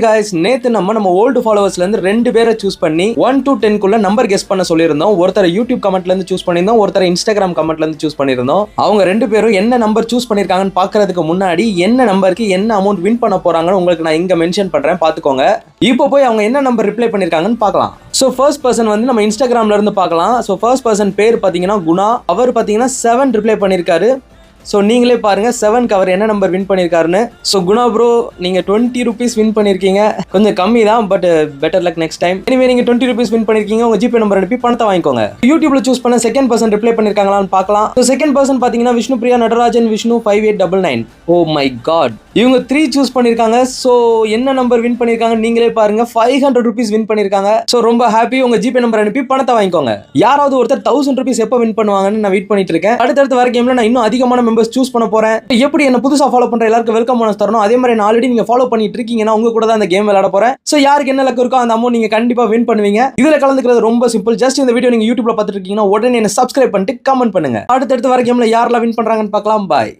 guys, நேத்து நம்ம old ஃபாலோவர்ஸ்ல இருந்து ரெண்டு பேரை சூஸ் பண்ணி 1 to 10 குள்ள நம்பர் கெஸ் பண்ண சொல்லியிருந்தோம். ஒருத்தர் யூடியூப் கமெண்ட்ல இருந்து சூஸ் பண்ணியிருந்தோம், ஒருத்தர் இன்ஸ்டாகிராம் கமெண்ட்ல இருந்து சூஸ் பண்ணியிருந்தோம். அவங்க ரெண்டு பேரும் என்ன நம்பர் சூஸ் பண்ணிருக்காங்கன்னு பாக்குறதுக்கு முன்னாடி என்ன நம்பருக்கு என்ன அமௌண்ட் வின் பண்ண போறாங்கன்னு உங்களுக்கு நான் இங்க மென்ஷன் பண்றேன், பாத்துக்கோங்க. இப்போ போய் அவங்க என்ன நம்பர் ரிப்ளை பண்ணிருக்காங்கன்னு பார்க்கலாம். ஸோ ஃபர்ஸ்ட் பர்சன் வந்து நம்ம இன்ஸ்டாகிராம்ல இருந்து பார்க்கலாம். ஸோ ஃபர்ஸ்ட் பர்சன் பேர் பார்த்தீங்கன்னா குணா. அவர் பார்த்தீங்கன்னா 7 ரிப்ளை பண்ணியிருக்காரு. ஸோ நீங்களே பாருங்க 7க்கு அவர் என்ன நம்பர் வின் பண்ணியிருக்காருன்னு. ஸோ குணா ப்ரோ, நீங்க 20 ருபீஸ் வின் பண்ணியிருக்கீங்க. கொஞ்சம் கம்மி தான், but better luck next time. Anyway நீங்க 20 ருபீஸ் வின் பண்ணிருக்கீங்க. உங்க ஜிபே நம்பர் அனுப்பி பணத்தை வாங்கிக்கோங்க. யூடியூப்ல சூஸ் பண்ண செகண்ட் பர்சன் ரிப்ளை பண்ணிருக்காங்களான்னு பார்க்கலாம். ஸோ செகண்ட் பர்சன் பார்த்தீங்கன்னா Vishnu Priya Natarajan Vishnu 5899. Oh my God, இவங்க 3 சூஸ் பண்ணிருக்காங்க. ஸோ என்ன நம்பர் வின் பண்ணிருக்காங்க நீங்களே பாருங்க. 500 ருபீஸ் வின் பண்ணிருக்காங்க. ஸோ ரொம்ப ஹாப்பி. உங்க ஜிபே நம்பர் அனுப்பி பணத்தை வாங்கிக்கோங்க. யாராவது ஒருத்தர் 1000 ருபீஸ் எப்போ வின் பண்ணுவாங்கன்னு நான் வெயிட் பண்ணிட்டு இருக்கேன். அடுத்தடுத்த வர கேம்ல நான் இன்னும் அதிகமான சூஸ் பண்ண போறேன். எப்படி என்ன புதுசா ஃபாலோ பண்ற எல்லாருக்கும் வெல்கம் போனஸ் தரணும். அதே மாதிரி நான் ஆல்ரெடி நீங்க ஃபாலோ பண்ணிட்டு இருக்கீங்கன்னா உங்க கூட தான் இந்த கேம் விளையாட போறேன். சோ யாருக்கு என்ன லக் இருக்கோ அந்த அமௌண்ட் நீங்க கண்டிப்பா வின் பண்ணுவீங்க. இதுல கலந்துக்கிறது ரொம்ப சிம்பிள். ஜஸ்ட் இந்த வீடியோ நீங்க யூடியூப்ல பார்த்துட்டு இருக்கீங்கன்னா உடனே என்ன சப்ஸ்கிரைப் பண்ணிட்டு கமெண்ட் பண்ணுங்க. அடுத்தடுத்து வர கேம்ல யாரெல்லாம் வின் பண்றாங்கன்னு பார்க்கலாம். பாய்.